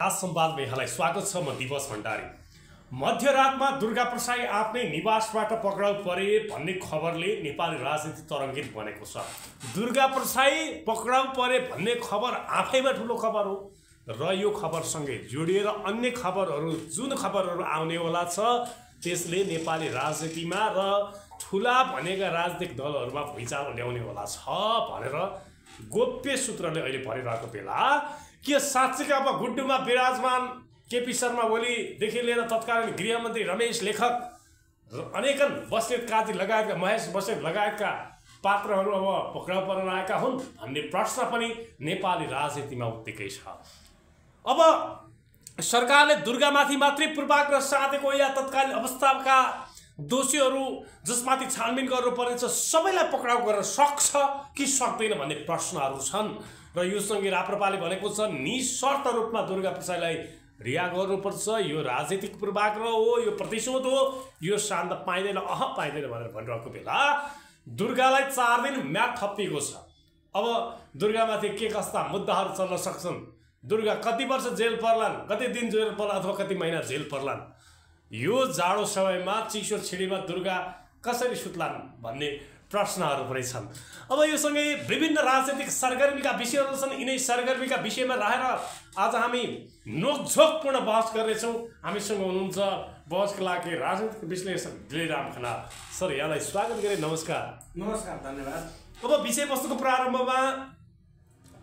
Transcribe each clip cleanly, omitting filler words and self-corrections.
आज संवाद में यहाँलाई स्वागत छ। म दिवस भण्डारी। मध्यरातमा दुर्गा प्रसाई आफ्नै निवासबाट पक्राउ परे भन्ने खबरले नेपाली राजनीति तरङ्गित बनेको छ। दुर्गा प्रसाई पक्राउ परे भन्ने खबर आफैमा ठुलो खबर हो र यो खबरसँगै जोडिएर अन्य खबरहरू जुन खबरहरू आउनेवाला छ त्यसले नेपाली राजनीतिमा र ठुला भनेका राजनीतिक दलहरूमा भुइँचालो ल्याउनेवाला छ भनेर गोप्य सूत्रले अहिले भनिरहेको बेला के साँच्चै अब गुड्डुमा विराजमान केपी शर्मा ओलीदेखि लिएर तत्कालीन गृहमन्त्री रमेश लेखक अनेकन बस्नेत काजी लगायतका महेश बस्नेत लगायतका पात्रहरू अब पक्राउ पर्न आएका हुन् भन्ने प्रश्न पनि नेपाली राजनीतिमा उत्तिकै छ। अब सरकारले दुर्गामाथि मात्रै पूर्वाग्रह साधेको या तत्कालीन अवस्थाका दोषीहरू जसमाथि छानबिन गर्नुपर्नेछ सबैलाई पक्राउ गर्न सक्छ कि सक्दैन भन्ने प्रश्नहरू छन् र यो सँगै राप्रपाले भनेको छ निशर्त रूपमा दुर्गा प्रसाईलाई रिहा गर्नुपर्छ। यो राजनीतिक पूर्वाग्रह हो, यो प्रतिशोध हो, यो शान्त पाइँदैन पाइँदैन भनेर भनिरहेको बेला दुर्गालाई 4 दिन म्याद थपिएको छ। अब दुर्गामाथि के कस्ता मुद्दाहरू चल्न सक्छन्, दुर्गा कति वर्ष जेल पर्लान्, कति दिन जेल पर्लान् अथवा कति महिना जेल पर्लान्, यो जाडो समयमा चिसो छिडीमा दुर्गा कसरी सुत्लान् भन्ने प्रश्नहरू पनि छन्। अब यो सँगै विभिन्न राजनीतिक सरगर्मीका विषयहरू छन्। यिनै सरगर्मीका विषयमा रहेर आज हामी नोकझोकपूर्ण बहस गर्नेछौँ। हामीसँग हुनुहुन्छ बहसका लागि राजनीतिक विश्लेषक दिलेराम खनाल सर, यहाँलाई स्वागत गरे। नमस्कार। नमस्कार, धन्यवाद। अब विषयवस्तुको प्रारम्भमा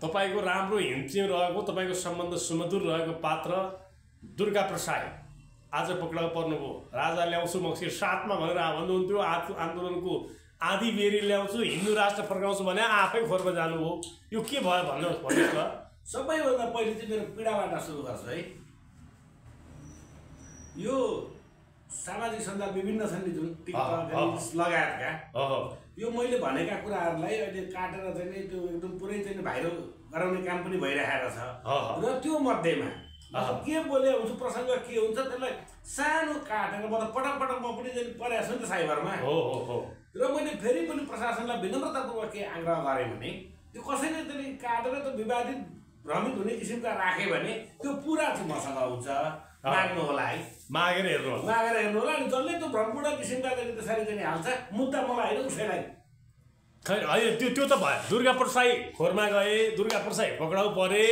तपाईको राम्रो हिमचिम रहेको, तपाईको सम्बन्ध सुमधुर रहेको पात्र दुर्गा प्रसाई आज पक्राउ पर्नुभयो। राजा ल्याउँछु मक्सिर 7 मा भनेर भन्नुहुन्थ्यो, आन्दोलनको आधी बेरी ल्याउँछु, हिन्दू राष्ट्र फर्काउँछु भने आफै खोरमा जानुभयो। यो के भयो भन्नुहोस् त। सबैभन्दा पहिले चाहिँ मेरो पीडाबाट सुरु गर्छु है। यो सामाजिक सञ्जाल विभिन्न छन् नि जुन टिकटक लगायतका, यो मैले भनेका कुराहरूलाई अहिले काटेर चाहिँ त्यो एकदम पुरै चाहिँ भाइरल गराउने काम पनि भइरहेको छ र त्यो मध्येमा के बोले हुन्छ, प्रसङ्ग के हुन्छ त्यसलाई सानो काटेर मतलब पटक पटक म पनि चाहिँ परेको छु नि त साइबरमा र मैले फेरि पनि प्रशासनलाई विनम्रतापूर्वक के आग्रह गरेँ भने त्यो कसैले चाहिँ काटेर त्यो विवादित भ्रमित हुने किसिमका राख्यो भने त्यो पुरा चाहिँ मसँग हुन्छ, माग्नु होला है, मागेर हेर्नु होला। अनि जसले त्यो भ्रमपूर्ण किसिमका चाहिँ त्यसरी चाहिँ हाल्छ मुद्दा मलाई होइन उसैलाई। खै होइन त्यो त भयो। दुर्गा प्रसाई खोरमा गए, दुर्गा प्रसाई पक्राउ परे,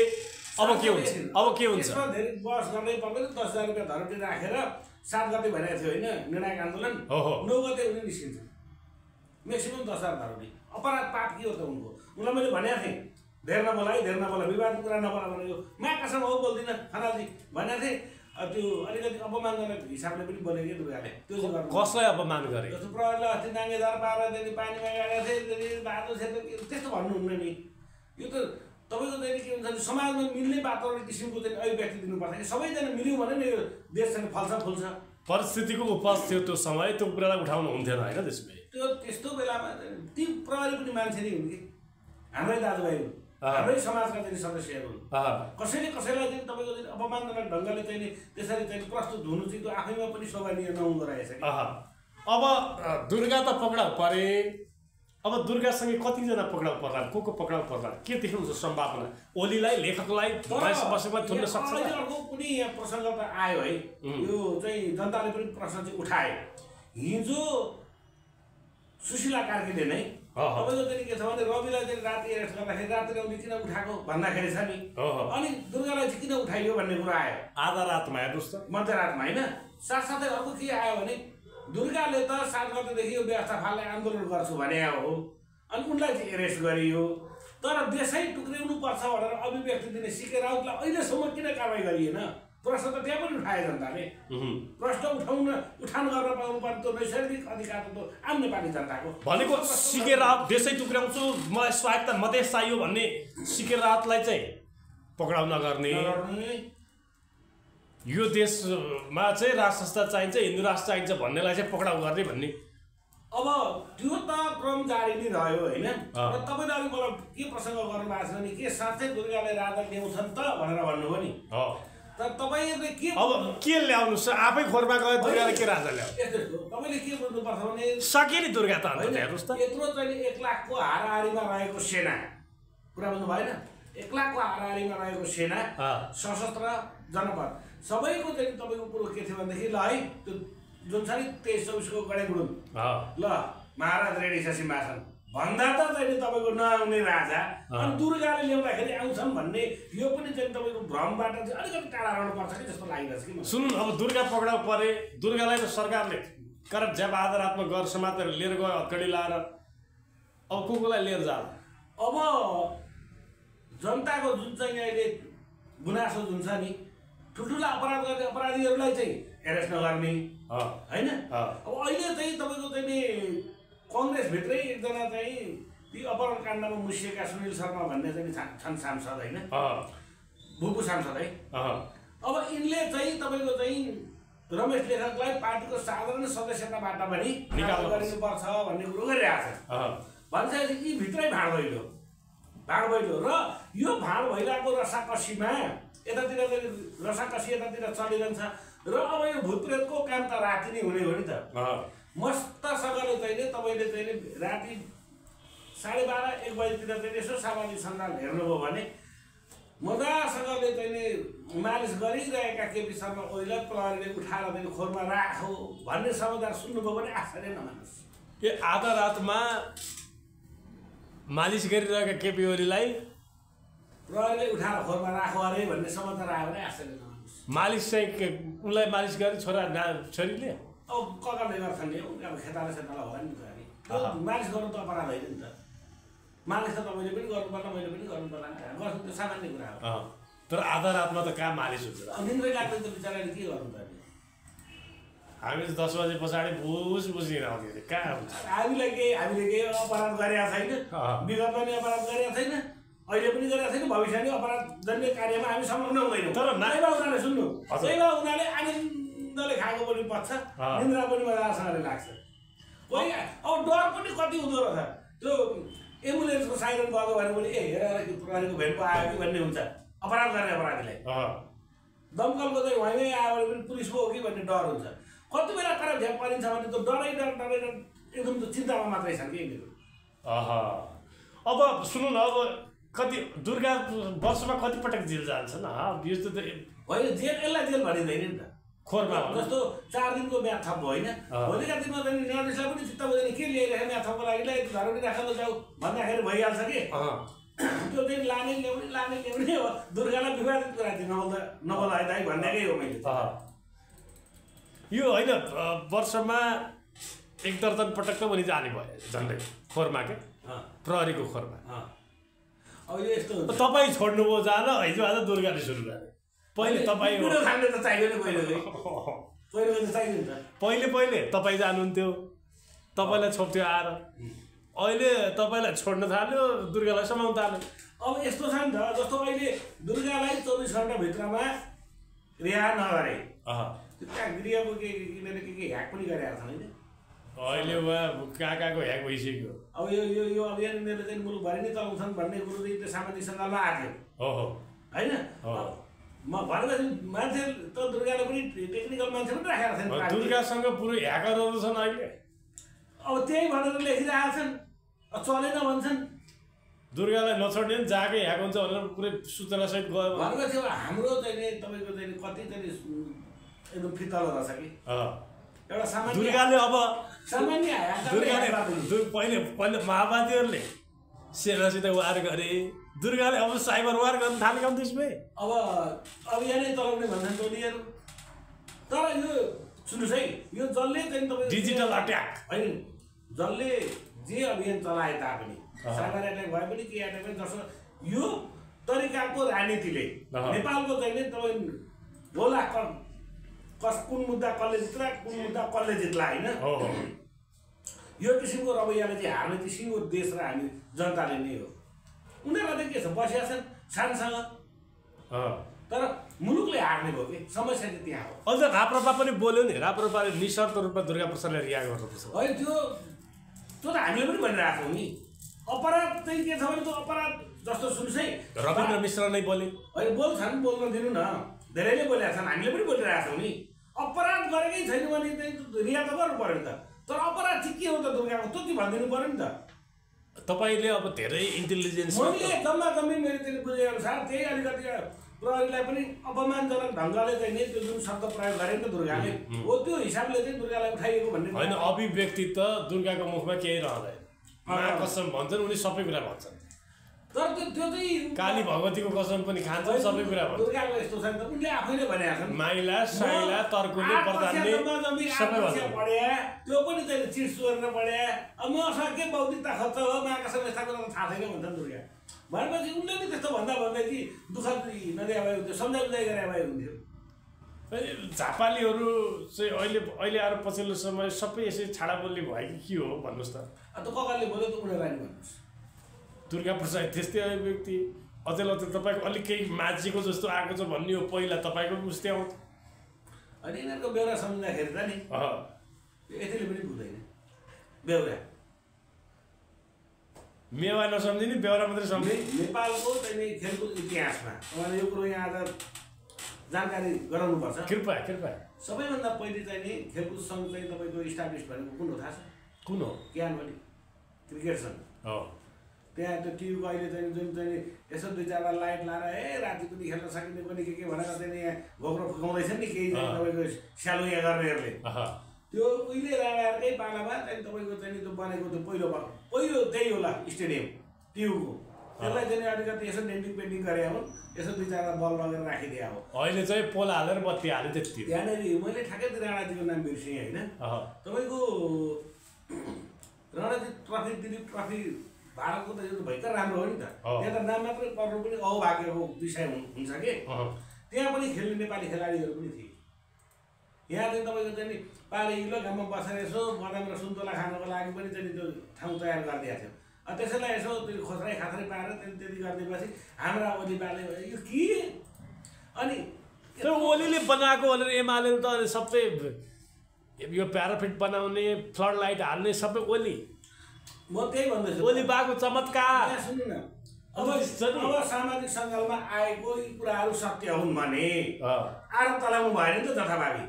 अब के हुन्छ? यसमा धेरै बहस गर्नै पर्दैन। 10,000 रुपियाँ धरपी राखेर 7 गते भइरहेको थियो होइन निर्णायक आन्दोलन, 9 गते उनी निस्किन्छ, म्याक्सिमम 10,000 धरपी। अपराध पाप के हो त उनको? उनलाई मैले भनेको थिएँ धेर नबोला है, धेर नबोला, विवाद कुरा नबोला भनेको माकासम्म हो बोल्दिनँ खनालजी भनेको थिएँ। त्यो अलिकति अपमानजनक हिसाबले पनि बोले कि दुर्गाले। त्यो चाहिँ कसलाई अपमान गरे? जस्तो प्रहरीले अस्ति नाङ्गेदार पारेर त्यहाँदेखि पानीमा गाडेको थिएँ, बाटो क्षेत्र त्यस्तो भन्नुहुन्न नि। यो त तपाईँको चाहिँ के हुन्छ भने समाजमा मिल्ने वातावरण किसिमको चाहिँ अभिव्यक्ति दिनुपर्छ कि सबैजना मिल्यौँ भने नि यो देश चाहिँ फल्छ। परिस्थितिको उपज थियो त्यो समय, त्यो कुरालाई उठाउनु हुन्थेन होइन त्यसमा। त्यो त्यस्तो बेलामा ती प्रहरी पनि मान्छे नै हुन् कि हाम्रै दाजुभाइहरू, हाम्रै समाजका चाहिँ सदस्यहरू हुन्। कसैले कसैलाई चाहिँ तपाईँको चाहिँ अपमानजनक ढङ्गले चाहिँ त्यसरी चाहिँ प्रस्तुत हुनु चाहिँ त्यो आफैमा पनि शोभनीय नहुँदो रहेछ कि। अब दुर्गा त पक्राउ परे, अब दुर्गासँगै कतिजना पक्राउ पर्ला, को पक्राउ पर्ला, के देख्नुहुन्छ सम्भावना? ओलीलाई, लेखकलाई बसेमा थुन्न सक्छ? अर्को पनि यहाँ प्रसङ्ग त आयो है, यो चाहिँ जनताले पनि प्रश्न चाहिँ उठायो। हिजो सुशीला कार्कीले नै तपाईँको चाहिँ के छ भने रविलाई चाहिँ राति एरेस्ट गर्दाखेरि राति रौदी किन उठाएको भन्दाखेरि छ नि, अनि दुर्गालाई चाहिँ किन उठाइयो भन्ने कुरा आयो। आधा रातमा हेर्नुहोस् त, मध्यरातमा होइन। साथसाथै अर्को के आयो भने दुर्गाले त 7 गतेदेखि यो व्यवस्था फाल्ने आन्दोलन गर्छु भने हो, अनि उनलाई चाहिँ एरेस्ट गरियो। तर देशै टुक्रिनु पर्छ भनेर अभिव्यक्ति दिने सिके राउतलाई अहिलेसम्म किन कारवाही गरिएन? प्रश्न त त्यहाँ पनि उठाए जनताले। प्रश्न उठान गर्न पाउनुपर्ने त्यो नैसर्गिक अधिकार त आम नेपाली जनताको भनेको सिके राउत देशै टुक्राउँछु, मलाई स्वायत्त मधेस चाहियो भन्ने सिके राउतलाई चाहिँ पक्राउ नगर्ने, यो देशमा चाहिँ राज संस्था चाहिन्छ, हिन्दू राष्ट्र चाहिन्छ भन्नेलाई चाहिँ पक्राउ गर्ने भन्ने। अब त्यो त क्रम जारी नै रह्यो होइन। र तपाईँले अघि मलाई के प्रसङ्ग गर्नुभएको छ भने के साँच्चै दुर्गाले राजा ल्याउँछन् त भनेर भन्नुभयो नि। तर तपाईँले के अब के ल्याउनु? आफै खोरमा गयो दुर्गाले के राजा ल्याउ? तपाईँले के बुझ्नुपर्छ भने सके नि दुर्गा त हेर्नुहोस् त, यत्रो चाहिँ 1 लाखको हाराहारीमा रहेको सेना कुरा बुझ्नु भएन। एक्लाको हाराहारीमा रहेको सेना सशस्त्र जनपद सबैको चाहिँ तपाईँको कुरो के थियो भनेदेखि ल है त्यो जुन छ नि 23-24 को गडेगुडुङ ल महाराज रेडी छ सिंहासन भन्दा त चाहिँ तपाईँको नआउने राजा अनि दुर्गाले ल्याउँदाखेरि आउँछन् भन्ने यो पनि चाहिँ तपाईँको भ्रमबाट चाहिँ अलिकति टाढा रहनुपर्छ कि जस्तो लागिरहेछ कि सुन्नु अब दुर्गा पक्राउ परे दुर्गालाई त सरकारले करप ज्याप आधारमा गर समातेर लिएर गयो हत्कडी लाएर अब कोलाई लिएर जाला अब जनताको जुन चाहिँ अहिले गुनासो जुन छ नि ठुल्ठुला अपराध गर्ने अपराधीहरूलाई चाहिँ एरेस्ट नगर्ने होइन अब अहिले चाहिँ तपाईँको चाहिँ नि कङ्ग्रेसभित्रै एकजना चाहिँ ती अपहरण काण्डमा मुसिएका सुनिल शर्मा भन्ने चाहिँ छन् सांसद होइन भुपू सांसद है अब यिनले चाहिँ तपाईँको चाहिँ रमेश लेखकलाई पार्टीको साधारण सदस्यताबाट पनि गरिनुपर्छ भन्ने कुरो गरिरहेको छ भनिसकेपछि यी भित्रै भाँड भैलो र यो भाँड भैलाको रसाकसीमा यतातिर रसाकसी यतातिर चलिरहन्छ र अब यो भूतप्रेतको काम त राति नै हुने हो नि त मस्तसँगले चाहिँ तपाईँले चाहिँ राति 12:30-1 बजीतिर चाहिँ यसो सामाजिक सञ्जाल हेर्नुभयो भने मजासँगले चाहिँ मालिस गरिरहेका केपी शर्मा ओलीलाई प्रहरीले उठाएर चाहिँ खोरमा राखो भन्ने समाचार सुन्नुभयो भने आश्चर्य नमान्नुहोस् यो आधा रातमा मालिस गरिरहेका केपी ओलीलाई प्रहरीले उठाएर खोरमा राखो अरे भन्ने समाचार आयो भने आश्चर्य नमान्नुहोस् मालिस चाहिँ उनलाई मालिस गरे छोरीले अब ककाले गर्छन् नि अब खेताला होला नि त मालिस गर्नु त अपराध होइन नि त मालिस त तपाईँले पनि गर्नुपर्ला मैले पनि गर्नुपर्ला गर्छु त्यो सामान्य कुरा हो तर आधा रातमा त कहाँ मालिस हुन्छ निन्द्रै लाग्दैन त बिचराले के गर्नु त हामी त 10 बजे पछाडि बुझिन आउँथ्यो कहाँ हुन्छ हामीले केही अपराध गरेका छैन विगतमा पनि अपराध गरेका छैन अहिले पनि गरेका छैन भविष्य पनि अपराध जन्य कार्यमा हामी संलग्न हुँदैनौँ तर नाइबा उनीहरूले सुन्नु नाइबा उनीहरूले आनन्दले खाएको पनि पच्छ निन्द्रा पनि मजासँगले लाग्छ कोही अब डर पनि कति हुँदो रहेछ त्यो एम्बुलेन्सको साइरन बज्यो भने पनि हेरेर प्रहरीको भेट पो आयो कि भन्ने हुन्छ अपराध गर्ने अपराधीलाई दमकलको चाहिँ वहीँमै आयो भने पनि पुलिस पो हो कि भन्ने डर हुन्छ कति बेला खराब झ्याप परिन्छ भने त डरै एकदम त चिन्तामा मात्रै छन् कि अब सुन्नु न अब कति दुर्गा वर्षमा कति पटक जेल जान्छन् यो त होइन जेल यसलाई जेल भनिँदैन नि त खोरमा जस्तो 4 दिनको म्याथ थप होइन भोलिका दिनमा चाहिँ न्यायाधीशलाई पनि चित्त बुझ्दैन के ल्याइरहेको म्याथ थपको लागि घरौटी राखेर जाऊ भन्दाखेरि भइहाल्छ कि त्यो चाहिँ लाने ल्याउने हो दुर्गालाई विवादित कुरा थियो नबोला है दाइ भन्नेकै हो मैले यो होइन वर्षमा एक दर्जन पटक त पनि जाने भयो झन्डै खोरमा के प्रहरीको खोरमा अब यो यस्तो तपाईँ छोड्नुभयो जान हिजो आज दुर्गाले सुरु गरे पहिले तपाईँ पहिले तपाईँ जानुहुन्थ्यो तपाईँलाई छोप्थ्यो आएर अहिले तपाईँलाई छोड्न थाल्यो दुर्गालाई समाउन थाल्यो अब यस्तो छ नि त जस्तो अहिले दुर्गालाई 24 घण्टाभित्रमा रिहा नगरे त्यहाँ गृहको के ह्याक पनि गरिरहेको छ होइन अहिले उहाँ कहाँको ह्याक भइसक्यो अब यो अभियान यिनीहरूले चाहिँ मुलुकभरि नै चलाउँछन् भन्ने कुरो चाहिँ त्यो सामाजिक सञ्जालमा आएको होइन म भनेपछि मान्छे त दुर्गाले पनि टेक्निकल मान्छे पनि राखेका छन् दुर्गासँग पुरै ह्याकरहरू छन् अहिले अब त्यही भनेर लेखिरहेका छन् चलेन भन्छन् दुर्गालाई नछोड्ने जहाँकै ह्याक हुन्छ भनेर पुरै सूचनासहित गयो भनेपछि अब हाम्रो चाहिँ तपाईँको चाहिँ कति चाहिँ एकदम फितलो रहेछ कि एउटा सामान्य दुर्गाले अब सामान्य दुर्गाले पहिले माओवादीहरूले सेनासित वार गरे दुर्गाले अब साइबर वार गर्न थालेका हुन् त्यसमै अब अभियानै चलाउने भन्छन् टोलीहरू तर यो सुन्नुहोस् है यो जसले चाहिँ तपाईँ डिजिटल अट्याक होइन जसले जे अभियान चलाए तापनि साइबर एट्याक भए पनि के एट्याक पनि जस्तो यो तरिकाको राजनीतिले नेपालको चाहिँ नि तपाईँ होला कुन मुद्दा कसले जित्ला कुन मुद्दा कसले जित्ला होइन यो किसिमको रवैयाले चाहिँ हार्ने किसिमको देश र हामी जनताले नै हो उनीहरूलाई चाहिँ के छ बसिया छन् सानसँग तर मुलुकले हार्ने भयो कि समस्या चाहिँ त्यहाँ हो अझ राप्रपा पनि बोल्यो नि राप्रपाले निशर्त रूपमा दुर्गा प्रसादलाई रिहा गर्नुपर्छ होइन त्यो त हामीले पनि भनिरहेको छौँ नि अपराध चाहिँ के छ भने त्यो अपराध जस्तो सुन्नुहोस् है रविन्द्र मिश्र नै बोले होइन बोल्छन् बोल्न दिनु न धेरैले बोलेका छन् हामीले पनि बोलिरहेको छौँ नि अपराध गरेकै छैन भने चाहिँ रिहा त गर्नु पऱ्यो नि त तर अपराध चाहिँ के हो त दुर्गाको त्यो चाहिँ भनिदिनु पऱ्यो नि त तपाईले अब धेरै इन्टेलिजेन्स मैले जम्मा जम्मी मैले त्यसले बुझे अनुसार त्यही अलिकति प्रहरीलाई पनि अपमानजनक ढङ्गले चाहिँ नि त्यो जुन शब्द प्रयोग गरे नि त दुर्गाले हो त्यो हिसाबले चाहिँ दुर्गालाई उठाइएको भन्ने होइन। अभिव्यक्ति त दुर्गाको मुखमा केही रहँदैन, कसम भन्छन् उनी सबै कुरा भन्छन्। तर त्यो चाहिँ काली भगवतीको कसम पनि खान्छन्, सबै कुरा भन्छन्। दुर्गाको यस्तो छ नि त उनले आफैले भनेका छन् माइला साइला तर्कुले प्रधानले सबै भन्छन्। पढ्या त्यो पनि चाहिँ चिट चोरेर पढ्या अब मसँग के बौद्धिकता खर्च हो महाकाश यस्ता कुरा थाहा छैन भन्छन् दुर्गा। भनेपछि उनले पनि त्यस्तो भन्दा भन्दै कि दुःख नदिए भए हुन्थ्यो, सम्झाइ बुझाइ गरे भए हुन्थ्यो। झापालीहरू चाहिँ अहिले आएर पछिल्लो समय सबै यसै छाडा बोल्ने भयो कि के हो भन्नुहोस् त। त ककाले बोल्यो त उनीहरूलाई नि भन्नुहोस्। दुर्गा प्रसाद त्यस्तै अभिव्यक्ति अझै तपाईँको अलिक केही माझीको जस्तो आएको छ भन्ने हो, पहिला तपाईँको उस्तै आउँछ। अनि यिनीहरूको बेहोरा सम्झिँदाखेरि त नि यतिले पनि पुग्दैन। बेहोरा मेवा नसम्झिने बेहोरा मात्रै सम्झिने। नेपालको चाहिँ खेलकुद इतिहासमा उहाँले यो कुरो यहाँ आज जानकारी गराउनुपर्छ। कृपया कृपया। सबैभन्दा पहिले चाहिँ नि खेलकुद सङ्घ चाहिँ तपाईँको इस्टाब्लिस भनेको कुन हो थाहा छ? कुन हो? क्यानवाली क्रिकेट सङ्घ हो। त्यहाँ त्यो टिभीको अहिले चाहिँ जुन चाहिँ यसो दुई चारवटा लाइट लाएर राति पनि खेल्न सकिने पनि के भनेर चाहिँ यहाँ घोक्रो फुकाउँदैछन् नि केही चाहिँ तपाईँको स्यालो यहाँ गर्नेहरूले। त्यो उहिले राणाहरूकै पालामा चाहिँ तपाईँको चाहिँ त्यो बनेको त्यो पहिलो त्यही होला स्टेडियम टियुको। त्यसलाई चाहिँ अलिकति यसो डेन्टिङ पेन्टिङ गरे हुन्, यसो दुई चारवटा बल लगेर राखिदिए हो। अहिले चाहिँ पोल हालेर बत्ती हाल्यो त्यति। त्यहाँनिर मैले ठ्याक्कै राणाजीको नाम बिर्सेँ होइन। तपाईँको रणजी ट्रफी, दिलीप ट्रफी भारतको त यो त भयङ्कर राम्रो हो नि त। त्यहाँ त नाम मात्रै पर्नु पनि अभाग्यको विषय हुन्छ कि। त्यहाँ पनि खेल्ने नेपाली खेलाडीहरू पनि थिए। यहाँ चाहिँ तपाईँको चाहिँ नि पारे इलो घाममा बसेर यसो बदाम र सुन्तला खानको लागि पनि चाहिँ त्यो ठाउँ तयार गरिदिएको थियो। त्यसैलाई यसो त्यो खोस्राइ खास्राइ पारेर त्यति गरिदिएपछि हाम्रा ओलीबाले यो के अनि त्यो ओलीले बनाएको भनेर एमाले त सबै यो प्याराफिट बनाउने फ्लड लाइट हाल्ने सबै ओली। म त्यही भन्दैछु ओली बाको चमत्कार। सुन्नु न, अब सामाजिक सञ्जालमा आएको यी कुराहरू सत्य हुन् भने आरोप तलाउनु भएन नि त जथाभावी।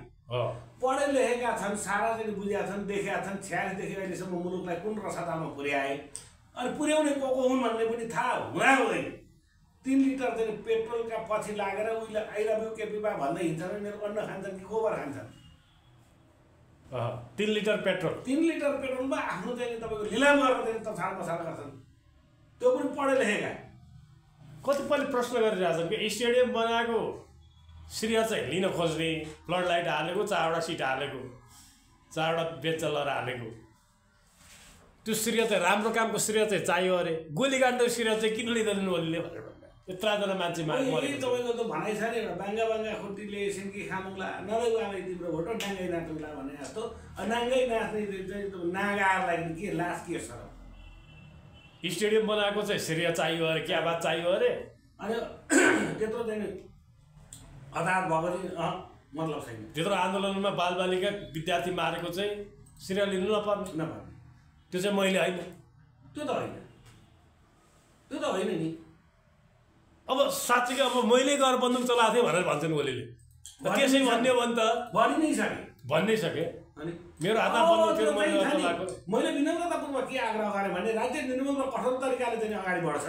पढे लेखेका छन्, सारा चाहिँ बुझेका छन्, देखेका छन्, 46देखि अहिलेसम्म मुलुकलाई कुन रसातालमा पुर्याए अनि पुर्याउने को हुन् भन्ने पनि थाहा हुँदा हुँदैन। 3 लिटर चाहिँ पेट्रोलका पछि लागेर उहिले आई लभ यु केपीबा भन्दै हिँड्छन्, उनीहरू अन्न खान्छन् कि गोबर खान्छन्। 3 लिटर पेट्रोल, 3 लिटर पेट्रोलमा आफ्नो चाहिँ तपाईँको लिलाम गरेर चाहिँ तछाड मछाड गर्छन्। त्यो पनि पढे लेखेका। कतिपयले प्रश्न गरिरहेछन् कि स्टेडियम बनाएको श्रेय चाहिँ लिन खोज्ने, फ्लड लाइट हालेको, 4वटा सिट हालेको, 4वटा बेचलर हालेको, त्यो श्रेय चाहिँ राम्रो कामको श्रेय चाहिँ चाहियो अरे। गोलीकाण्डको श्रेय चाहिँ किन लिँदैन ओलीले भनेर यत्रजना मान्छे मरेको। तपाईँको त भनाइ छ नि बाङ्गा बाङ्गा खुट्टीले सिन्की खामुला नदेऊ आमै तिम्रो भोटो नाङ्गै नाचुला भने जस्तो। नाङ्गै नाच्ने चाहिँ नागाहरूलाई के लास के छ? स्टेडियम बनाएको चाहिँ श्रेय चाहियो अरे, क्या बात चाहियो अरे। अनि त्यत्रो चाहिँ अदालत भएको चाहिँ मतलब छैन। त्यत्रो आन्दोलनमा बालबालिका विद्यार्थी मारेको चाहिँ श्रेय लिनु नपर्ने। त्यो चाहिँ मैले होइन, त्यो त होइन, त्यो त होइन नि। अब साँच्चै अब मैले गएर बन्दुक चलाएको थिएँ भनेर भन्छन् ओलीले। त्यसै भन्ने हो भने त भनि नै सके, भन्नै सके। अनि मेरो हातमा बन्दुक थियो, मैले चलाएको। मैले विनम्रतापूर्वक के आग्रह गरेँ भने राज्य निर्मम र कठोर तरिकाले चाहिँ अगाडि बढ्छ।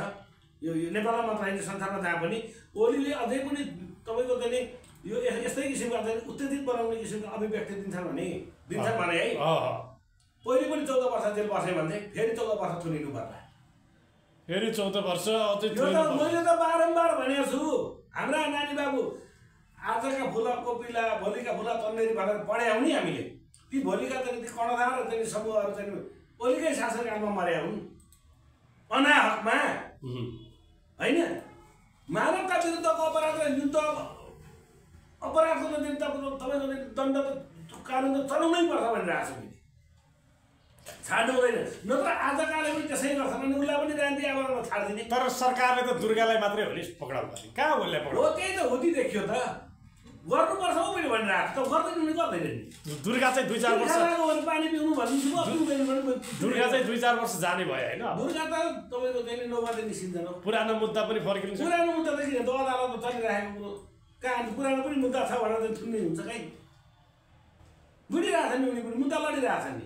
यो नेपालमा मात्र होइन, संसारमा जहाँ पनि ओलीले अझै पनि तपाईँको चाहिँ यो यस्तै किसिमका चाहिँ उत्तेजित बनाउने किसिमको अभिव्यक्ति दिन्छन् भने है। पहिले पनि 14 वर्ष जेल बसे भने फेरि 14 वर्ष थुनिनु पर्ला। फेरि 14 वर्ष अझै मैले त बारम्बार भनेको छु। हाम्रा नानी बाबु आजका फुला कोपिला, भोलिका फुला तन्नेरी भनेर पढाए हो नि हामीले। ती भोलिका चाहिँ ती कर्णधार चाहिँ समूहहरू चाहिँ ओलीकै शासनकालमा मर्या हुन् अनाहकमा होइन। मानवता विरुद्धको अपराध जुन त अपराधको तपाईँको दण्ड त कानुन त चलाउनै पर्छ भनेर आएको छु। छाड्नु हुँदैन, नत्र आजकाले पनि त्यसै गर्छन् अनि उसलाई पनि रान्ती आवाजमा छाडिदिने। तर सरकारले त दुर्गालाई मात्रै हो नि पक्राउ गर्ने, कहाँ उसलाई पक्राउ? हो त्यही त हो, ती देखियो त गर्नुपर्छ हौ मैले भनेर आएको त गर्दैन नि, गर्दैन नि। दुर्गा चाहिँ 2-4 वर्ष पानी पिउनु भन्नु, दुर्गा चाहिँ 2-4 वर्ष जाने भयो होइन। दुर्गा त तपाईँको चाहिँ नौबाटै निस्किँदैन। पुरानो मुद्दा पनि फर्किन्छ। पुरानो मुद्दा त किन त अदालतमा चलिरहेको कुरो कहाँ पुरानो पनि मुद्दा छ भनेर चाहिँ थुन्ने हुन्छ कहीँ। बुझिरहेछन् नि, उनी पनि मुद्दा लडिरहेछन् नि।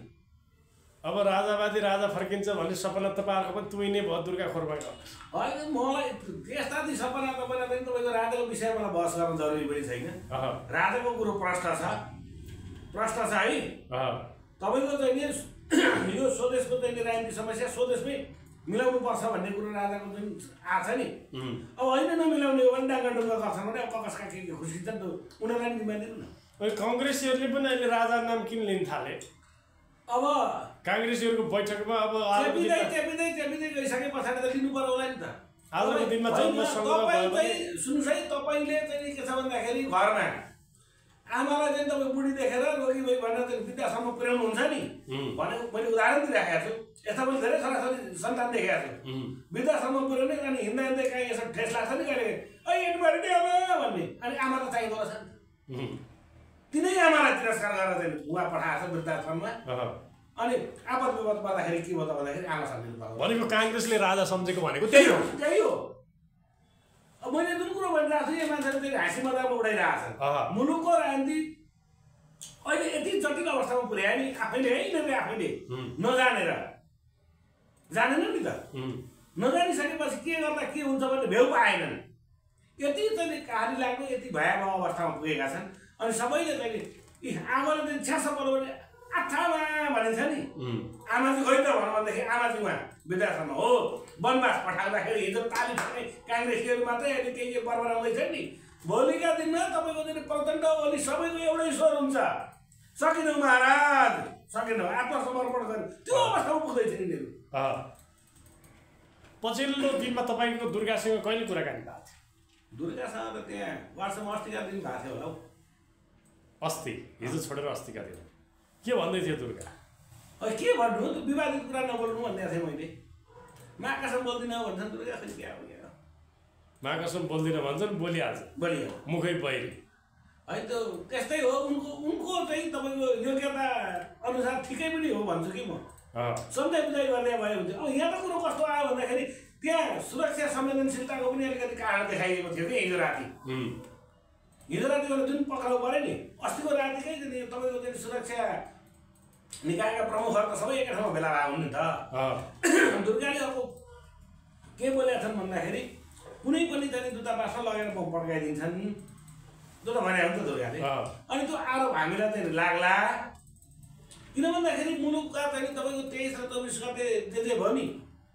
अब राजावादी राजा फर्किन्छ भन्ने सपना तपाईँहरूको पनि तुइने भयो दुर्गा खोरबाट होइन मलाई त्यस्ता ती सपना तपाईँलाई पनि तपाईँको राजाको विषयमा मलाई बहस गर्न जरुरी पनि छैन राजाको कुरो प्रश्न छ है तपाईँको चाहिँ नि यो स्वदेशको चाहिँ राजनीतिक समस्या स्वदेशमै मिलाउनु पर्छ भन्ने कुरो राजाको जुन आछ नि अब होइन नमिलाउने हो भने डाङ्गा डुङ्गा गर्छन् भने अब ककसका के खुसी छ नि त उनीहरूलाई नि जिम्मा दिनु न कङ्ग्रेसीहरूले पनि अहिले राजा नाम किन लिन थाले अब काङ्ग्रेसीहरूको बैठकमा अब चेपिँदै गइसके पछाडि त लिनु पर्यो होला नि त आजको दिनमा सुन्नुहोस् है तपाईँले चाहिँ के छ भन्दाखेरि घरमा आमालाई चाहिँ तपाईँ बुढी देखेर रोगी भई भनेर चाहिँ विद्यासम्म पुर्याउनु हुन्छ नि भनेको मैले उदाहरण दिइराखेको छु यस्ता पनि धेरै छोराछोरी सन्तान देखेको छु विद्यासम्म पुर्याउने अनि हिँड्दा हिँड्दै कहीँ यसो ठेस लाग्छ नि कहिले एन्टिबायोटिक आमा भन्ने अनि आमा त चाहिँदो रहेछ नि तिनै आमालाई तिरस्कार गरेर चाहिँ उहाँ पठाएको छ वृद्धाश्रममा अनि आपद विपद पर्दाखेरि के भयो त भन्दाखेरि आमा सम्झिनु पर्यो भनेको काङ्ग्रेसले राजा सम्झेको भनेको त्यही हो अब मैले जुन कुरो भनिरहेको छु यो मान्छेले चाहिँ हाँसी मजाकमा उडाइरहेको छ मुलुकको राजनीति अहिले यति जटिल अवस्थामा पुर्यायो नि आफैले है यिनीहरूले आफैले नजानेर जानेन नि त नजानिसकेपछि के गर्दा के हुन्छ भन्ने भ्यू पाएनन् यति चाहिँ कहानी लाग्नु यति भयावह अवस्थामा पुगेका छन् अनि सबैले चाहिँ यी आमाले चाहिँ छ्यास पर्यो भने आठामा भनिन्छ नि आमा चाहिँ खै त भनौँ भनेदेखि आमा चाहिँ उहाँ वृद्धाश्रममा हो वनवास पठाउँदाखेरि हिजो ताली खाने काङ्ग्रेसीहरू मात्रै अहिले केही बरबराउँदैछ नि भोलिका दिनमा तपाईँको चाहिँ प्रचण्ड ओली सबैको एउटै स्वर हुन्छ सकिनौ महाराज सकिनौ आत्मसमर्पण गर्नु त्यो अवस्थामा पुग्दैछ यिनीहरू पछिल्लो दिनमा तपाईँको दुर्गासँग कहिले कुराकानी भएको थियो दुर्गासँग त त्यहाँ वाट्सएपमा अस्तिका दिन भएको थियो होला हौ अस्ति हिजो छोडेर अस्तिका दिन के भन्दै थियो दुर्गा के भन्नु विवादित कुरा नबोल्नु भन्दै थिएँ मैले महाकासम बोल्दिनँ भन्छन् दुर्गा खै क्या हो क्या महाकासम बोल्दिनँ भन्छन् बोलिहाल्छ मुखै बहिरी है त त्यस्तै हो उनको चाहिँ तपाईँको योग्यता अनुसार ठिकै पनि हो भन्छु कि म सधैँ बुझाइ गर्दै भए हुन्छ अब यहाँ त कुरो कस्तो आयो भन्दाखेरि त्यहाँ सुरक्षा संवेदनशीलताको पनि अलिकति कारण देखाइएको थियो कि हिजो राति जुन पक्राउ पऱ्यो नि अस्तिको रातिकै तपाईँको चाहिँ सुरक्षा निकायका प्रमुखहरू त सबै एकै ठाउँमा भेला भएको हुन् नि त दुर्गाले अब के बोलेका छन् भन्दाखेरि कुनै पनि चाहिँ दूतावासमा लगेर बम पड्काइदिन्छन् त्यो त भने हो नि त दुर्गाले अनि त्यो आरोप हामीलाई चाहिँ लाग्ला किन भन्दाखेरि मुलुकका चाहिँ तपाईँको 23 र 24 गते जे भयो नि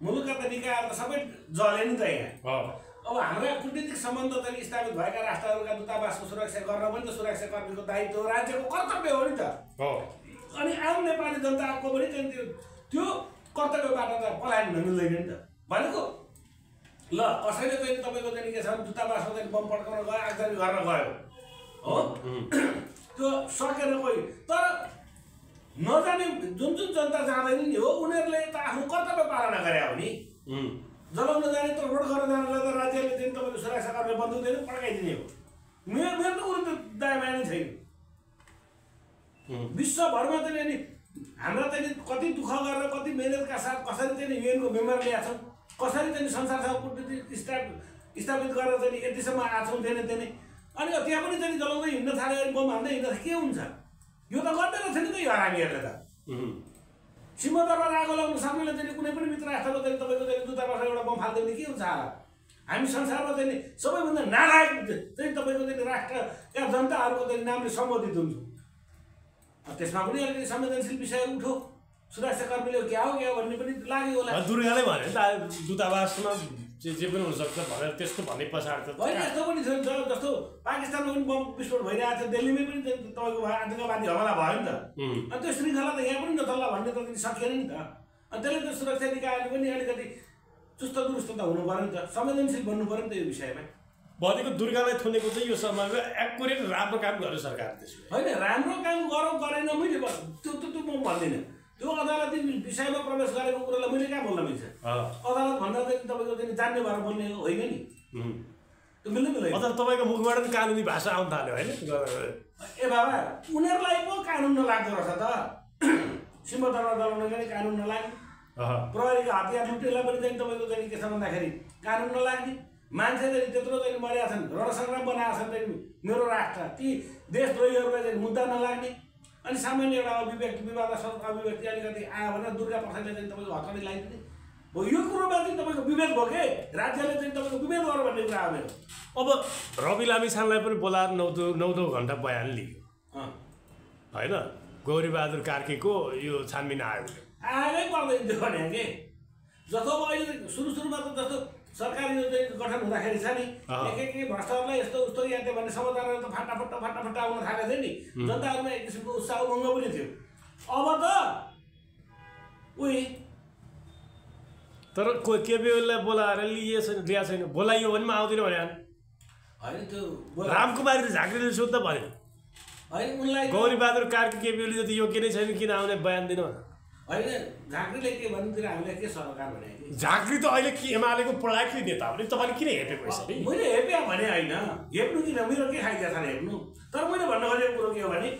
मुलुकका त निकायहरू त सबै जले नि त यहाँ अब हाम्रा कूटनीतिक सम्बन्ध चाहिँ स्थापित भएका राष्ट्रहरूका दूतावासको सुरक्षा गर्न पनि त सुरक्षाकर्मीको दायित्व राज्यको कर्तव्य हो नि त अनि आम नेपाली जनताको पनि चाहिँ त्यो कर्तव्यबाट त पलायन हुन मिल्दैन नि त भनेको ल कसैले चाहिँ तपाईँको चाहिँ के छ दूतावासमा चाहिँ बम पड्काउन गयो आगजनी गर्न गयो हो त्यो सकेन कोही तर नजाने जुन जनता जाँदैन नि हो उनीहरूले त आफ्नो कर्तव्य पालना गरे हो नि जलाउन जाने तोडफोड गर्न जानेलाई त राज्यले चाहिँ तपाईँको सुरक्षाकर्मी बन्दुक दिएर पड्काइदिने हो मेरो त उनीहरू त दायाँ नै छैन विश्वभरमा चाहिँ अनि हाम्रा चाहिँ कति दुःख गरेर कति मेहनतका साथ कसरी चाहिँ युएनको मेम्बर ल्याएको छौँ कसरी चाहिँ संसारसँग कूटनीति स्थापित गरेर चाहिँ यतिसम्म आएको छौँ देने अनि त्यहाँ पनि चाहिँ जलाउँदै हिँड्न थाल्यो अनि बम हान्दै हिँड्दा के हुन्छ यो त गर्दै रहेछ नि त यो हरामीहरूले त सीमादरमा आगो लगाउनु सक्नेले चाहिँ कुनै पनि मित्र राष्ट्रको चाहिँ तपाईँको चाहिँ दूतावासमा एउटा बम फाल्दियो भने के हुन्छ होला हामी संसारमा चाहिँ सबैभन्दा नालायक चाहिँ तपाईँको चाहिँ राष्ट्रका जनताहरूको चाहिँ नामले सम्बोधित हुन्छौँ त्यसमा पनि अलिकति संवेदनशील विषय उठो सुरक्षाकर्मीले क्या हो भन्ने पनि लाग्यो होला दुर्गाले भने दूतावासमा जे पनि हुनसक्छ भनेर त्यस्तो भन्ने पछाडि त होइन यस्तो पनि छ जस्तो पाकिस्तानमा पनि बम विस्फोट भइरहेको छ दिल्लीमै पनि तपाईँको आतङ्कवादी हमला भयो नि त अनि त्यो श्रृङ्खला त यहाँ पनि नचल्ला भन्ने त सकिएन नि त अनि त्यसले त सुरक्षा निकायले पनि अलिकति चुस्त दुरुस्त त हुनु पऱ्यो नि त संवेदनशील बन्नु पऱ्यो नि त यो विषयमा भनेको दुर्गालाई थुनेको चाहिँ यो समयमा एक्युरेट राम्रो काम गर्यो सरकार त्यसले होइन राम्रो काम गरौँ गरेन मैले त्यो म भन्दिनँ त्यो अदालती विषयमा प्रवेश गरेको कुरोलाई मैले कहाँ बोल्न मिल्छ अदालत भन्दा चाहिँ तपाईँको चाहिँ जान्ने भएर बोल्ने होइन नि त्यो मिल्दैन अझ तपाईँको मुखबाट पनि कानुनी भाषा आउनु थाल्यो होइन ए बाबा उनीहरूलाई पो कानुन नलाग्दो रहेछ त सीमा दरबार जलाउन पनि कानुन नलाग्ने प्रहरीको हतियार लुटेलाई पनि चाहिँ तपाईँको चाहिँ के छ भन्दाखेरि कानुन नलाग्ने मान्छे चाहिँ त्यत्रो चाहिँ मरेका छन् रणसङ्ग्राम बनाएका छन् चाहिँ मेरो राष्ट्र ती देशद्रोहीहरूलाई चाहिँ मुद्दा नलाग्ने अनि सामान्य एउटा अभिव्यक्ति विवादास्पद अभिव्यक्ति अलिकति आयो भने दुर्गा प्रसादले चाहिँ तपाईँको हतडी लगाइदिने हो। यो कुरोमा चाहिँ तपाईँको विभेद भयो के, राज्यले चाहिँ तपाईँको विभेद गर भन्ने कुरा हो मेरो। अब रवि लामिछानेलाई पनि बोलाएर 9 घण्टा बयान लियो होइन, गौरीबहादुर कार्कीको यो छानबिन आयोगले आएरै पर्दैन त्यो भने के। जस्तो अब अहिले सुरुमा त जस्तो सरकारी गठन हुँदाखेरि छ नि एक भ्रष्टहरूलाई यस्तो उस्तो यादे भन्ने समाचारहरू त फाटाफट्टा आउन थालेको थियो नि, जनताहरूमा एक किसिमको उत्साह उमङ्ग पनि थियो। अब त उही तर केपी ओलीलाई बोलाएर लिएको छैन, बोलाइयो भने पनि आउँदैन भने होइन। त्यो रामकुमारी झाँक्रीले सोध्दा भन्यो होइन उनलाई गौरीबहादुर कार्की केपी ओली जति योग्य नै छैन किन आउने बयान दिनु होइन। झाँक्रीले के भन्नुतिर हामीलाई के सरकार भने झाँक्री त अहिले के एमालेको प्रणाली नेता हो नि, तपाईँले किन हेपेको यसरी? मैले हेपे भने होइन, हेप्नु किन, मेरो के खाइदिएको छ हेप्नु। तर मैले भन्न खोजेको कुरो के हो भने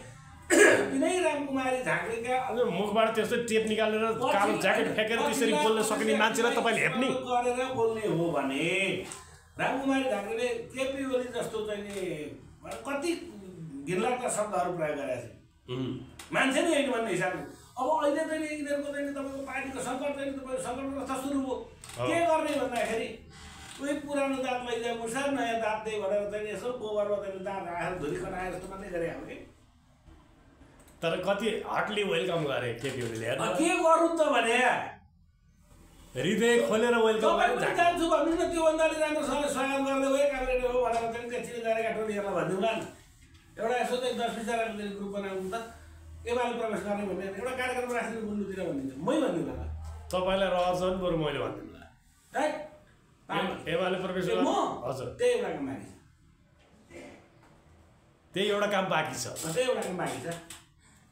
किनै रामकुमारी झाँक्रीका मुखबाट त्यस्तो टेप निकालेर कालो ज्याकेट फ्याँकेर त्यसरी बोल्न सक्ने मान्छेलाई तपाईँले हेप्ने गरेर बोल्ने हो भने रामकुमारी झाँक्रीले केपी ओली जस्तो चाहिँ कति घिनलाग्दा शब्दहरू प्रयोग गरेका छन्, मान्छे नै होइन भन्ने हिसाबले। अब अहिले चाहिँ यिनीहरूको चाहिँ तपाईँको पार्टीको सङ्कट चाहिँ तपाईँको सङ्कट अवस्था सुरु भयो। के गर्ने भन्दाखेरि कोही पुरानो दाँत लैजाऊ मुसा नयाँ दाँत दिए भनेर चाहिँ यसो गोबरमा चाहिँ दाँत आएर धुरी खनाएर जस्तो मात्रै गरे अब कि। तर कति हार्टली वेलकम गरे केपी ओलीले, के गरौँ त भने हृदय खोलेर वेलकम गरे। जान्छु भन्नु न, त्योभन्दा अलिक राम्रोसँग स्वागत गर्दै गयो कामरेड हो भनेर चाहिँ त्यहाँ चिनेजानेका टोलीहरूलाई भनिदिउँला नि। एउटा यसो चाहिँ 10-20 जनाको ग्रुप बनाउनु त एमाले प्रवेश गर्ने भन्ने एउटा कार्यक्रम राख्ने गुन्डुतिर भनिदिन्छ, मै भन्दिनँ। तपाईँलाई रहर छ नि, बरु मैले भनिदिउँला एमाले प्रवेश म हजुर त्यही एउटा काम बाँकी छ, त्यही एउटा काम बाँकी छ, त्यही एउटा काम बाँकी छ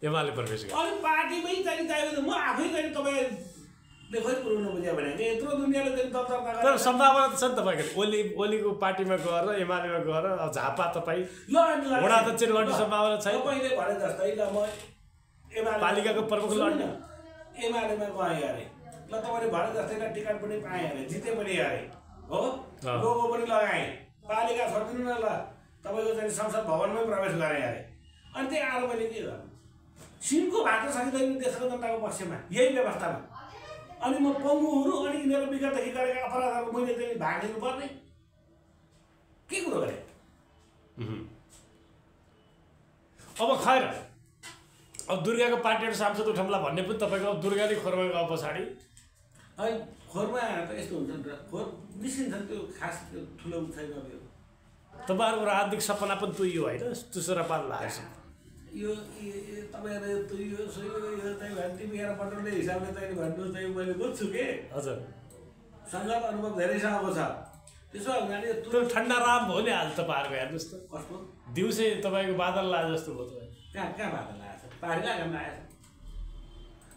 एमाले प्रवेश गर्ने। अनि पार्टीमै चाहिँ चाहियो म आफै चाहिँ तपाईँले खोइ कुरो नबुझ्यो भने यत्रो दुनियाँले चाहिँ दर्ता तर सम्भावना त छ नि तपाईँको ओलीको पार्टीमा गएर एमालेमा गएर झापा तपाईँ वडा अध्यक्ष गर्ने सम्भावना छैन। तपाईँले भने जस्तै ल म एमाले पालिकाको प्रमुख लड्ने एमालेमा गएँ अरे, ल तपाईँले भने जस्तै टिकट पनि पाएँ अरे, जिते पनि अरे हो, लोगो पनि लगाएँ, पालिका छोडिदिनु न, ल तपाईँको चाहिँ संसद भवनमै प्रवेश गरेँ अरे। अनि त्यही आएर मैले के गर्नु, सिमको भाग सकिँदैन देशको जनताको पक्षमा यही व्यवस्थामा। अनि म पङ्गुहरू अनि यिनीहरू विगतदेखि गरेका अपराधहरू मैले चाहिँ भाग लिनुपर्ने के कुरो गरेँ। अब खैर अब दुर्गाको पार्टीबाट सांसद उठाउँला भन्ने पनि तपाईँको अब दुर्गाले खोरमा गए पछाडि अनि खोरमा त यस्तो हुन्छ नि त, खोर निस्किन्छ त्यो खास त्यो ठुलो छैन। अब यो तपाईँहरूको राजनीतिक सपना पनि तुइयो होइन, तुसरा पाल लागेको छ। यो तपाईँहरू यो चाहिँ भ्यान्टी बिहार पटलले हिसाबले चाहिँ भन्नु चाहिँ मैले बुझ्छु कि हजुर सङ्गत अनुभव धेरै सालको छ। त्यसो हुनाले त्यो ठन्डा राम भयो नि आज तपाईँहरूको हेर्नुहोस् त, कस्तो दिउँसै तपाईँको बादल लाए जस्तो भयो तपाईँ। कहाँ बाटो लागेको छ, पाहाडी लागामा लागेको छ।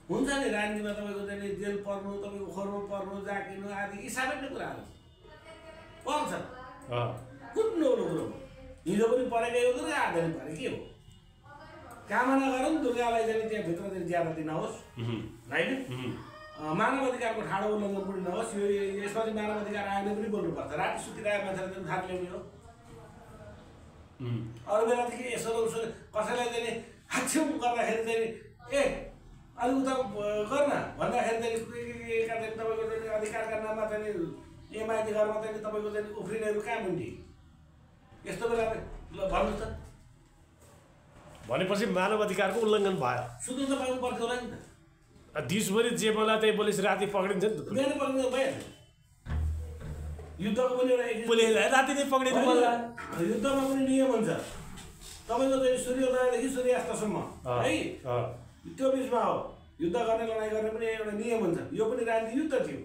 हुन्छ नि राजनीतिमा तपाईँको चाहिँ जेल पर्नु, तपाईँको खोरमा पर्नु, जाकिनु आदि यी सामान्य कुराहरू पर्छ, कुट्नु कुरो हो। हिजो पनि परेकै हो दुर्गा, आज पनि परे के हो। कामना गरौँ दुर्गालाई चाहिँ त्यहाँभित्र चाहिँ ज्यादा नहोस् होइन, मानव अधिकारको ठाडो उल्लङ्घन पनि नहोस्। यो यसमा चाहिँ मानव अधिकार आयोगले पनि बोल्नुपर्छ। राति सुतिरहेको मान्छेलाई चाहिँ थाहा ल्याउने हो। अरू बेलादेखि यसो उसो कसैलाई चाहिँ हाच्छौँ गर्दाखेरि चाहिँ ए अलिक उता गर्न भन्दाखेरि चाहिँ तपाईँको चाहिँ अधिकारका नाममा चाहिँ एमआई अधिकारमा चाहिँ तपाईँको चाहिँ उफ्रिनेहरू कहाँ हुन्थे यस्तो बेला ल भन्नुहोस् त। भनेपछि मानव अधिकारको उल्लङ्घन भयो, सुत्नु त पाउनु पर्थ्यो होला नि त। दिउँसभरि जे बोला त्यही बोलेपछि राति पक्रिन्छ नि त, बिहान पक्रिँदा भइहाल्छ। युद्धको पनि एउटा राति नै पक्रिनु पर्ला। युद्धमा पनि नियम हुन्छ तपाईँको चाहिँ सूर्योदयदेखि सूर्यास्तसम्म है, त्यो बिचमा हो युद्ध गर्ने लडाइँ गर्ने पनि एउटा नियम हुन्छ। यो पनि राजनीतिक युद्ध थियो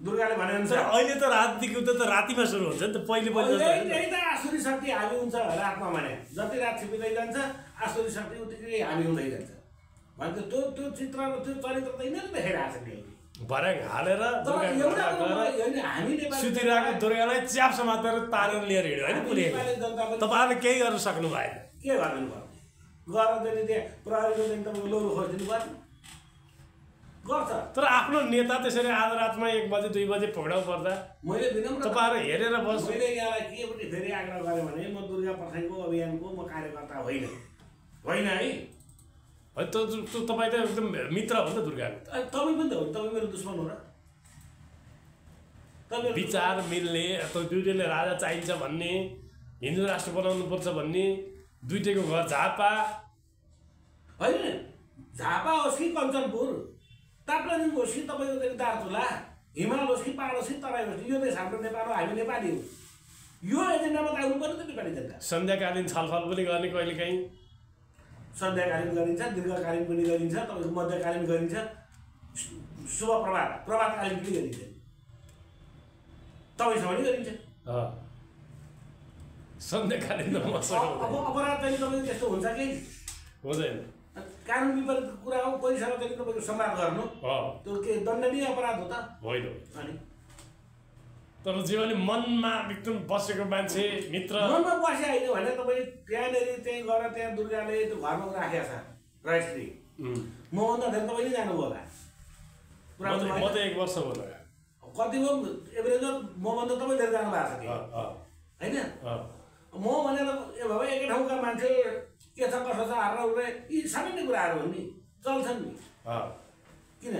दुर्गाले भनेअनुसार। अहिले त राजनीतिक युद्ध त रातिमा सुरु हुन्छ नि त, पहिले यही त आसुरी शक्ति हाबी हुन्छ रातमा भने। जति रात छिपिँदै जान्छ आसुरी शक्ति उत्तिकै हाबी हुँदै जान्छ भने त्यो त्यो चित्र त्यो चरित्र त यिनीहरू देखाइरहेको छ नि। भर्याङ हालेर सुतिरहेको दुर्गालाई च्याप समातेर तारेर लिएर हिँड्यो होइन पुलिसले। तपाईँहरूले केही गर्न सक्नु भएन, के गरिदिनु पर्ने गरेर चाहिँ त्यहाँ प्रहरीको चाहिँ तपाईँको लोरो खोजिदिनु पर्ने गर्छ। तर आफ्नो नेता त्यसरी आधा रातमा 1 बजे 2 बजे पक्राउ पर्दा मैले विनम्र तपाईँहरू हेरेर बस्नु। मैले यहाँलाई के पनि फेरि आग्रह गरेँ भने म दुर्गा प्रसाईको अभियानको म कार्यकर्ता होइन है, तपाईँ त एकदम मित्र हो नि त दुर्गाको। तपाईँ पनि त हो, तपाईँ मेरो दुश्मन हो र? विचार मिल्ने, दुइटैले राजा चाहिन्छ भन्ने, हिन्दू राष्ट्र बनाउनुपर्छ भन्ने, दुइटैको घर झापा होइन, झापा होस् कि कञ्चनपुर, ताप्लेजुङ होस् कि तपाईँको चाहिँ दार्चुला, हिमाल होस् कि पहाड होस् कि तराई होस्, यो देश हाम्रो नेपाल हो, हामी नेपाली हो। यो एजेन्डामा त आउनु पर्यो त नेपाली जनता। सन्ध्याकालीन छलफल पनि गर्ने कहिलेकाहीँ, सन्ध्याकालीन गरिन्छ, दीर्घकालीन पनि गरिन्छ, तपाईँको मध्यकालीन गरिन्छ, शुभ प्रभातकालीन पनि गरिन्छ, तपाईँसँग पनि गरिन्छ। सन्ध्याकालीन त मसँग अब अपराध चाहिँ तपाईँको त्यस्तो हुन्छ कि हुँदैन, कानुन विपरीत कुरा हो, कोहीसँग चाहिँ तपाईँको संवाद गर्नु त्यो के दण्डनीय अपराध हो त होइन। अनि तर जीवनले मनमा एकदम बसेको मान्छे मित्र मनमा बसे होइन भने तपाईँ त्यहाँनिर त्यहीँ गएर त्यहाँ दुर्गाले त्यो घरमा राखेको छ रजिस्ट्री, मभन्दा धेरै तपाईँ नै जानुभयो होला। म त 1 वर्ष भयो कति हो एभरेज मभन्दा तपाईँ धेरै जानु भएको छ कि होइन? म भनेर ए बाबा एकै ठाउँका मान्छे के छ कसो छ हारेर उठ्ने यी सामान्य कुराहरू हुन् नि, चल्छन् नि। किन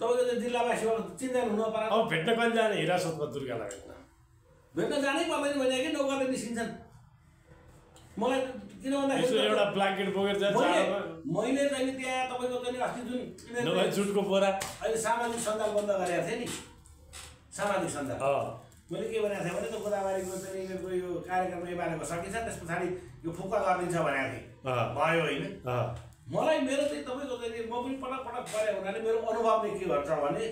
तपाईँको चाहिँ जिल्लावासीबाट चिन्जान हुनु पर्यो। अब भेट्न कहिले जाने हिरासतमा दुर्गालाई भेट्न जानै पर्दैन भने कि नौकरले निस्किन्छन्। मलाई किन भन्दाखेरि एउटा ब्ल्याङ्केट बोकेर जान्छ, मैले चाहिँ त्यहाँ तपाईँको चाहिँ अस्ति जुन जुटको बोरा अहिले सामाजिक सञ्जाल बन्द गरेको थिएँ नि, सामाजिक सञ्जाल मैले के भनेको थिएँ भने त गोदावरीको चाहिँ यिनीहरूको यो कार्यक्रम एमालेको सकिन्छ, त्यस पछाडि यो फुक्का गरिदिन्छ भनेको थिएँ, भयो होइन? मलाई मेरो चाहिँ तपाईँको चाहिँ म पनि पटक पटक परेँ हुनाले मेरो अनुभवले के भन्छ भने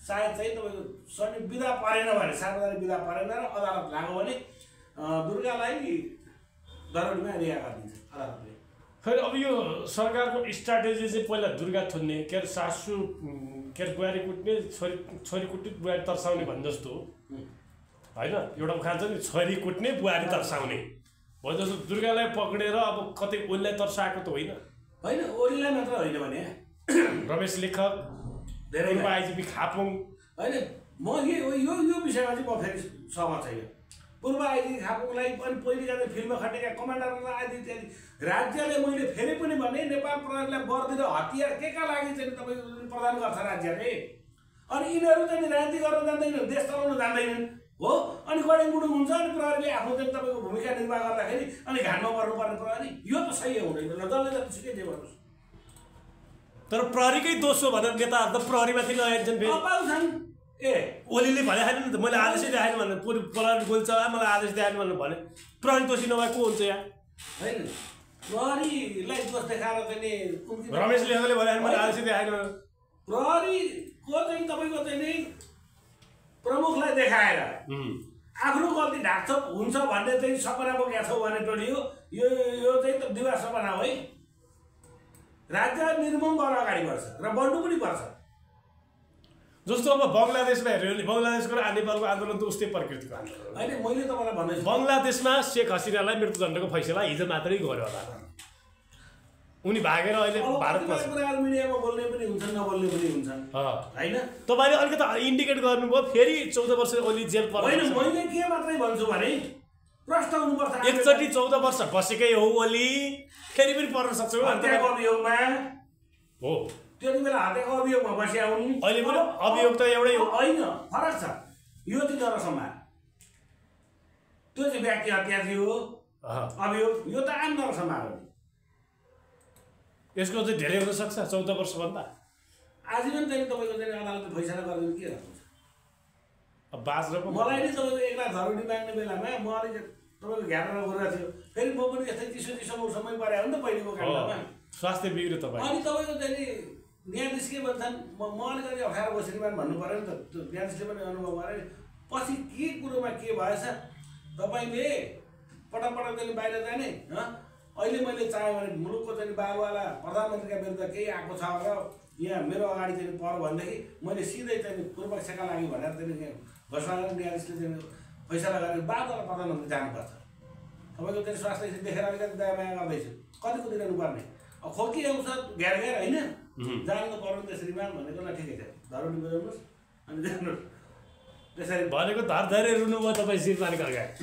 सायद चाहिँ तपाईँको शनि बिदा परेन भने, सार्वजनिक बिदा परेन र अदालत लाग्यो भने दुर्गालाई दरौडीमा रिहा गरिदिन्छ अदालतले। फेरि अब यो सरकारको स्ट्राटेजी चाहिँ पहिला दुर्गा थुन्ने, के अरे सासु के अरे बुहारी कुट्ने, छोरी कुट्ने बुहारी तर्साउने भन्ने जस्तो होइन? एउटा उखान छ नि, छोरी कुट्ने बुहारी तर्साउने हो जस्तो दुर्गालाई पक्रेर अब कतै ओलीलाई तर्साएको त होइन? होइन, ओलीलाई मात्र होइन भने रमेश लेखक, धेरै आइजिपी खापुङ होइन। म यो विषयमा चाहिँ म फेरि सहमत छैन। पूर्व आइजी खापुङलाई पनि पहिलेका चाहिँ फिल्ममा खटेका कमान्डरलाई आदि इत्यादि राज्यले मैले फेरि पनि भने नेपाल प्रहरीलाई बर्दिएर हतियार केका लागि चाहिँ तपाईँको प्रदान गर्छ राज्यले, अनि यिनीहरू चाहिँ राजनीति गर्न जान्दैनन्, देश चलाउन जान्दैनन् हो, अनि गडेङ गुडुङ हुन्छ, अनि प्रहरीले आफ्नो चाहिँ तपाईँको भूमिका निर्वाह गर्दाखेरि अनि घाटमा पर्नुपर्ने प्रहरी, यो त सही हुँदैन। जसले जतिसुकै जे भन्नुहोस्, तर प्रहरीकै दोष हो भनेर नेताहरू त प्रहरीमाथि लगाइन्छन्। फेरि पाउँछन् ए ओलीले भने छैन नि त, मैले आदेशै देखाएन भनेर प्रहरी गोल्छ, मलाई आदेश देखाएन भनेर भने प्रहरी दोषी नभए को हुन्छ यहाँ? होइन, प्रहरीलाई दोष देखाएर चाहिँ रमेश लेखकले भने मैले आदेशै देखाएन, प्रहरीको चाहिँ तपाईँको चाहिँ नि प्रमुखलाई देखाएर आफ्नो गल्ती ढाकछोप हुन्छ भन्ने चाहिँ सपना बोकेका छौ भने टोली हो, यो चाहिँ त दिवा सपना हो है। राज्य निर्मम भएर अगाडि बढ्छ र बढ्नु पनि पर्छ। जस्तो अब बङ्गलादेशमा हेऱ्यो भने बङ्गलादेशको र नेपालको आन्दोलन त उस्तै प्रकृतिको आन्दोलन होइन। मैले तपाईँलाई भन्दैछु बङ्गलादेशमा शेख हसिनालाई मृत्युदण्डको फैसला हिजो मात्रै गर्यो होला, उनी भागेर अहिले भारतमा कुराहरू मिडियामा बोल्ने पनि हुन्छन्, नबोल्ने पनि हुन्छन् होइन? तपाईँले अलिकति इन्डिकेट गर्नुभयो फेरि 14 वर्ष ओली जेल पर्छ। होइन, मैले के मात्रै भन्छु भने प्रश्न हुनुपर्छ। एकचोटि 14 वर्ष बसेकै हो ओली, फेरि पनि पर्न सक्छ हत्याको अभियोगमा हो, त्यति बेला हत्याको अभियोगमा बस्या हुन्, अहिले पनि अभियोग त एउटै हो। होइन, फरक छ। यो चाहिँ नरसम्मान, त्यो चाहिँ व्यक्ति हत्या थियो अभियोग, यो त आम नरसम्मान हो। यसको चाहिँ धेरै हुनसक्छ 14 वर्षभन्दा आजीवन चाहिँ तपाईँको चाहिँ अदालतले फैसला गरिदिनु के गर्नुहुन्छ? अब बाँच्न पो मलाई नि तपाईँको एकला धरोडी माग्ने बेलामा म अलिक तपाईँको घ्यारो गरेको थियो, फेरि म पनि यस्तै चिसो मौसममै परेँ हो नि त पहिलेको काममा, स्वास्थ्य बिग्रियो तपाईँ। अनि तपाईँको चाहिँ नि न्यायाधीश के भन्छन्, म अलिकति 18 वर्ष श्रीमान भन्नु पऱ्यो नि त, त्यो न्यायाधीशले पनि अनुभव गरे पछि के कुरोमा के भएछ तपाईँले पटक पटक चाहिँ बाहिर जाने, अहिले मैले चाहेँ भने मुलुकको चाहिँ बाबुवाला प्रधानमन्त्रीका विरुद्ध केही आएको छ र यहाँ मेरो अगाडि चाहिँ पऱ्यो भनेदेखि मैले सिधै चाहिँ पूर्वपक्षका लागि भनेर चाहिँ घोषणा गरेर न्यायाधीशले चाहिँ फैसला गरेर बाबुवाला प्रधानमन्त्री जानुपर्छ। तपाईँको चाहिँ स्वास्थ्य स्थिति देखेर अलिकति दया माया गर्दैछु, कति कुदिरहनु पर्ने, अब खोकी आउँछ घेर घेर होइन, जानु पर्यो नि त श्रीमान भनेको ल ठिकै छ, धरोडी बजाउनुहोस् अनि जानुहोस्। त्यसरी भनेको धरधरे रुनुभयो तपाईँ श्रीमानको अगाडि।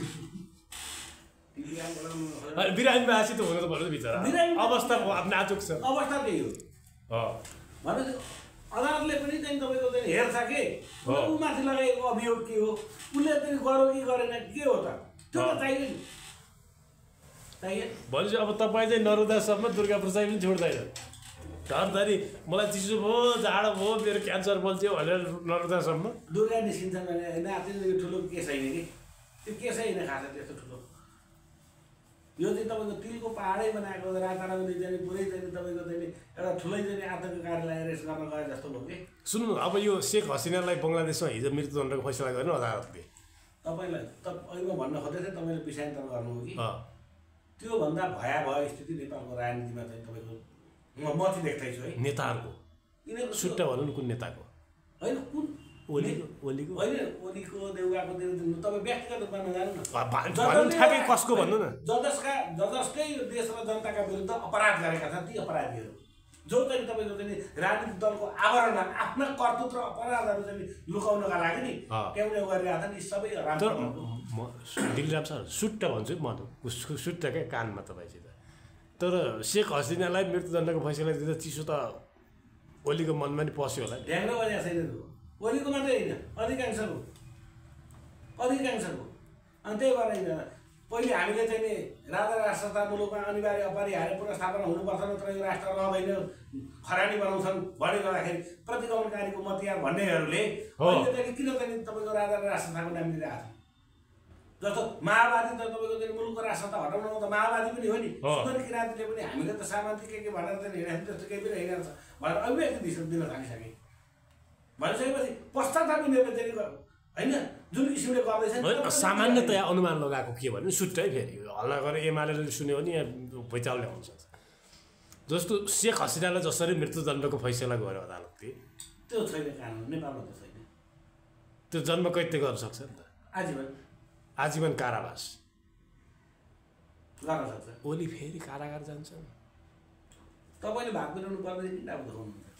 बिरामीमा आसी त हुनु त भन्नु बिचरा अवस्था नाजुक छ अवस्था त्यही हो भनेपछि अदालतले पनि चाहिँ तपाईँको चाहिँ हेर्छ के ऊ माथि लगाएको अभियोग के हो उसले चाहिँ गर्यो कि गरेन के हो त त्यो त चाहियो नि चाहियो भनेपछि अब तपाईँ चाहिँ नरुदासम्म दुर्गा प्रसाद पनि छोड्दैन घरधरि मलाई चिसो भयो जाडो भयो मेरो क्यान्सर बल्छ्यो भनेर नरुदासम्म दुर्गा निस्किन्छ भने होइन त्यो ठुलो केस होइन कि त्यो केसै होइन खास त्यस्तो ठुलो यो चाहिँ तपाईँको तिलको पाहाडै बनाएको राताराती जाने पुरै चाहिँ तपाईँको चाहिँ एउटा ठुलै चाहिँ आतङ्ककारीलाई एरेस्ट गर्न गए जस्तो भयो कि सुन्नु अब यो शेख हसिनालाई बङ्गलादेशमा हिजो मृत्युदण्डको फैसला गर्नु अदालतले तपाईँलाई अहिले म भन्न खोज्दै थिएँ तपाईँले विषयान्तर गर्नु हो कि त्योभन्दा भयावह स्थिति नेपालको राजनीतिमा चाहिँ तपाईँको म चाहिँ देख्दैछु है नेताहरूको यिनीहरूको सुट्टा भनौँ न कुन नेताको होइन कुन ओलीको होइन ओलीको देउगाको तपाईँ व्यक्तिगत रूपमा नजानु न ठ्याक्कै कसको भन्नु न जसकै देश र जनताका विरुद्ध अपराध गरेका छन् ती अपराधीहरू जो चाहिँ तपाईँको चाहिँ राजनीतिक दलको आवरणमा आफ्ना कर्तृत्व र अपराधहरू चाहिँ लुकाउनका लागि नि ट्याउट्याउ गरिरहेका छन् यी सबै दिलराम सर सुट्टा भन्छु म सुट्टा क्या कानमा तपाईँसित तर शेख हसिनालाई मृत्युदण्डको फैसला दिँदा चिसो त ओलीको मनमा नि पस्यो होला ढ्याङ्ग्रो बजेको छैन ओलीको मात्रै होइन अधिकांशको अनि त्यही भएर होइन पहिले हामीले चाहिँ नि राजा राष्ट्रता मुलुकमा अनिवार्य अपरिहार्य पुनर्स्थापना हुनुपर्छ नत्र यो राष्ट्र रहँदैन खरानी बनाउँछन् भनिरहँदाखेरि प्रतिगमनकारीको मतियार भन्नेहरूले अहिले चाहिँ किन चाहिँ तपाईँको राजा राष्ट्रताको नाम दिइरहेको छ जस्तो माओवादी त तपाईँको चाहिँ मुलुकको राष्ट्रता हटाउनु त माओवादी पनि हो नि सुन्दर किराँतीले पनि हामीले त सामान्तिक के भनेर चाहिँ हिँडेको त्यस्तो केही पनि हिँडेको छ भनेर अभिव्यक्ति दिन थालिसके भनिसकेपछि पश्चाताप यिनीहरूले चाहिँ होइन जुन किसिमले गर्दैछ सामान्यतया अनुमान लगाएको के भन्नु सुट्टै फेरि हल्ला गरेर एमाले सुन्यो भने यहाँ भुइँचालो ल्याउनु सक्छ जस्तो शेख हसिनालाई जसरी मृत्युदण्डको फैसला गर्यो अदालतले त्यो छैन कानुन नेपालमा त छैन त्यो जन्म कैद गर्न सक्छ नि त आजीवन कारावास गर्न सक्छ ओली फेरि कारागार जान्छ तपाईँले भाग मिलाउनु पर्दैन किन अब देखाउनुहुन्छ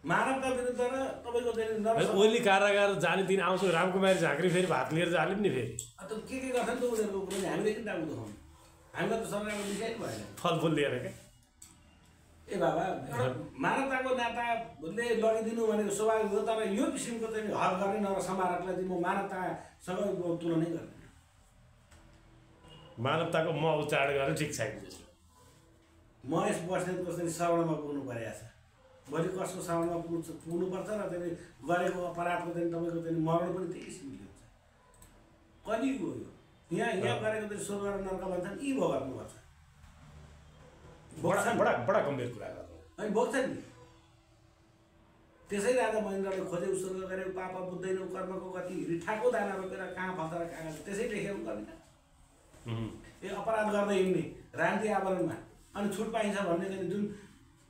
मानवता विरुद्ध र तपाईँको चाहिँ ओली कारागार जाने दिन आउँछ रामकुमारी झाँक्री फेरि भात लिएर जाने नि फेरि के गर्छ नि त उनीहरूको पनि हामीले किन टाउको देखाउनु हामीलाई त सरकारको विषय भएन फलफुल लिएर क्या ए बाबा एउटा मानवताको नाताले लगिदिनु भनेको स्वाभाविक हो तर यो किसिमको चाहिँ हल गर्ने नर समारोहलाई चाहिँ म मानवतासँग तुलनै गर्दैन मानवताको म उच्चारण गरेर ठिक छैन महेश बस्नेतको चाहिँ श्रवणमा पुग्नु परेको छ भोलि कसको श्रवणमा पुग्नुपर्छ र चाहिँ गरेको अपराधको चाहिँ तपाईँको चाहिँ मरण पनि त्यही किसिमले हुन्छ कलियुग हो यो यहाँ गरेको चाहिँ स्वर्ग र नर्क भन्छन् यी भोग्नुपर्छ बडा गम्भीर कुरा गर्नु अनि बोक्छ नि त्यसै राजा महेन्द्रले खोजे उत्सर्ग गरे पाप बुझ्दैन कर्मको गति रिठाको दाना रोपेर कहाँ फल्छ र कहाँ त्यसै लेखेर गर्दैन यो अपराध गर्दै हिँड्ने राजनीति आवरणमा अनि छुट पाइन्छ भन्ने चाहिँ जुन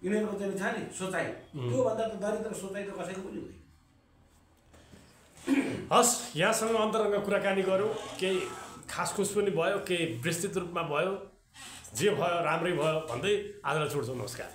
यिनीहरूको चाहिँ छ नि सोचाइ त्योभन्दा त दरिद्र सोचाइ त कसैको पनि हुँदैन हस् यहाँसँग अन्तरङ्ग कुराकानी गरौँ केही खासखुस पनि भयो केही विस्तृत रूपमा भयो जे भयो राम्रै भयो भन्दै आजलाई छोड्छौँ नमस्कार